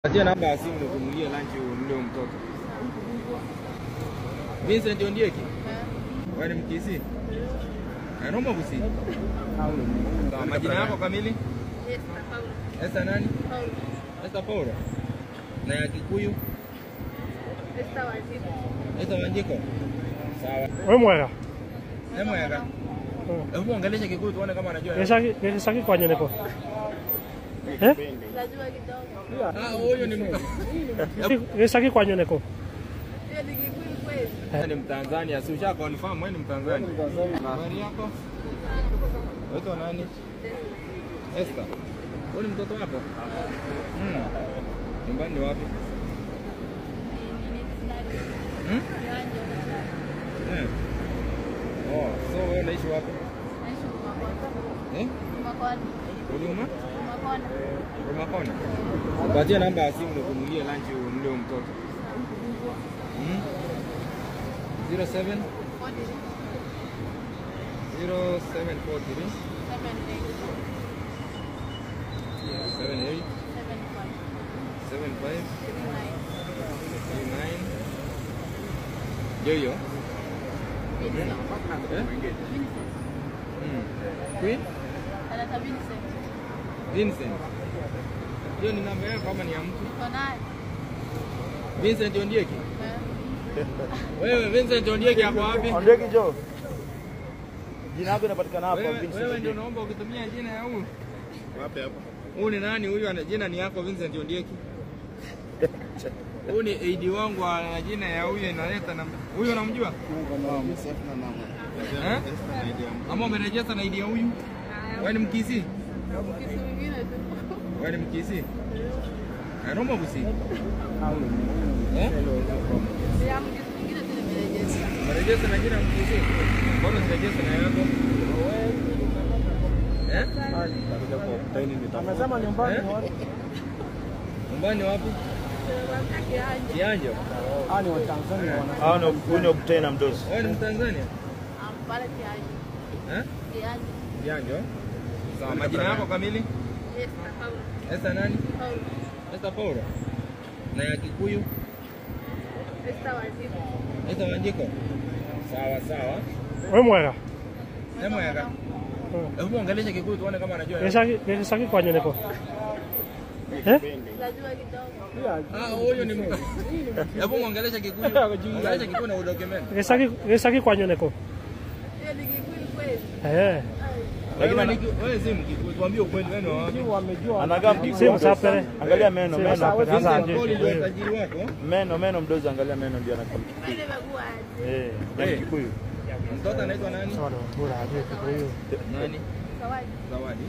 Atia namba ya simu nikununulie lunch ununue mtoto. Vincent Ondieki? Wewe ni Mkisi? Naomba kusi. Sawa, majina yako kamili? Esther Paulo. Esther nani? Paulo. Esther Paulo. Na ya Kikuyu? Esther Wanjiko. Esther Wanjiko. Sawa. Wewe mwega? Wewe mwega? Hebu angalia Kikuyu tuone kama anajua. Nisaki kwa nyoneko. Eh? Najua kidogo. Huyo ni mtu. Nisaki kwa nyoneko. Hiyo ni Kikuyu kweli. Ni Mtanzania, si usha confirm wewe ni Mtanzania. Habari yako? Wewe nani? Esther. Wewe ni mtoto wako? Nyumbani ni wapi? So wewe unaishi wapi? Naishi Rumakona. Rumakona. Huduma? Rumakona. Rumakona. Patia namba ya simu nikununulie lunch ununue mtoto. 07 0743 78 75 39 Yoyo. Queen? Anata Vincent. Vincent. Hiyo ni namba yako kama ni ya mtu? Niko naye. Vincent Ondieki? Wewe Vincent Ondieki hapo wapi? Ondieki jo. Jina lako linapatikana hapa Vincent. Wewe ndio naomba ukitumia jina ya huyu. Wapi hapo? Huyu ni nani huyu ana jina ni yako Vincent Ondieki? Huyu ni AD wangu ana jina ya huyu inaleta namba. Huyu unamjua? Ama umerejea na ID ya huyu? Wewe ni Mkisi? Mkisi mwingine tu. Wewe ni Mkisi? Naomba kusi. Ya Mkisi mwingine tu nimerejea. Umerejea na jina Mkisi? Mbona unarejea na yako? Amesema nyumbani wapi? Nyumbani wapi? Kianjo. Ni wa Tanzania wana. Huyu ni obtainer mdosi. Wewe ni Mtanzania? Pale Kianjo. Kianjo. Kianjo. Sawa, majina yako kamili? Esther Paulo. Esther nani? Paulo. Esther Paulo. Na ya Kikuyu? Esther Wanjiko. Esther Wanjiko. Sawa sawa. Wewe mwega? Wewe mwega? Hebu angalia Kikuyu tuone kama anajua. Nisaki kwa nyoneko. Eh? Najua kidogo. Huyo ni mtu. Hebu angalia Kikuyu. Angalia Kikuyu na document. Nisaki kwa nyoneko. Hiyo ni Kikuyu kweli. Eh. Wewe si Mkikuyu, tuambie ukweli wewe ni wapi? Wamejua. Anagaa Mkikuyu. Si Msapere. Angalia meno. Sasa ndio tajiri wako. Meno mdozi angalia meno ndio anakaa Mkikuyu. Ile bagua. Mkikuyu. Mtoto anaitwa nani? Nani? Zawadi. Zawadi.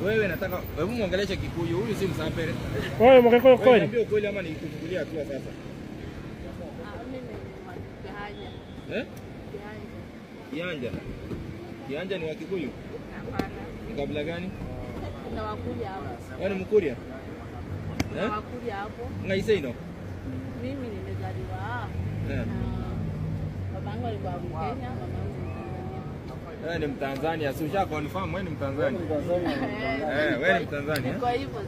Wewe nataka hebu muangalie Kikuyu, huyu si Msapere. Wewe mkeko kweli? Niambie ukweli ama nikuchukulia hatua sasa. Mimi ni Kihanja. Kianja. Kianja ni wa Kikuyu? Hapana. Ni kabila gani? Kuna Wakuria hapo. Wewe ni Mkuria? Kuna Wakuria hapo. Ngaiseino? Mimi nimezaliwa hapa. Babangu alikuwa Mkenya, mamangu ni Mtanzania. Wewe ni Mtanzania, si usha confirm wewe ni Mtanzania? Wewe ni Mtanzania? Kwa hivyo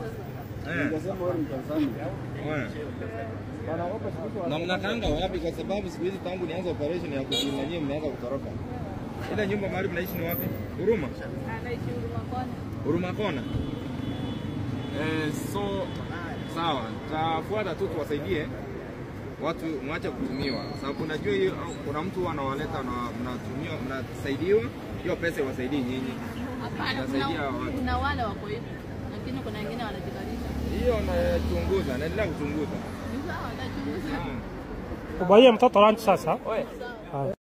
sasa. Ningesema wewe ni Tanzania. Na mnakaanga wapi kwa sababu siku hizi tangu nianza operation ya kujinyanyia mmeanza kutoroka. Ile nyumba mahali mnaishi ni wapi? Huruma? Anaishi Rumakona. Rumakona. So sawa, tafuata tu tuwasaidie watu mwache kutumiwa. Sababu unajua hiyo kuna mtu anawaleta na mnatumia mnasaidiwa, hiyo pesa iwasaidie nyinyi. Hapana, kuna wale wako hivi. Lakini kuna wengine wanajikalisha. Hiyo nachunguza, naendelea kuchunguza. Ni sawa, nachunguza. Ubaye mtoto lunch sasa. Oe.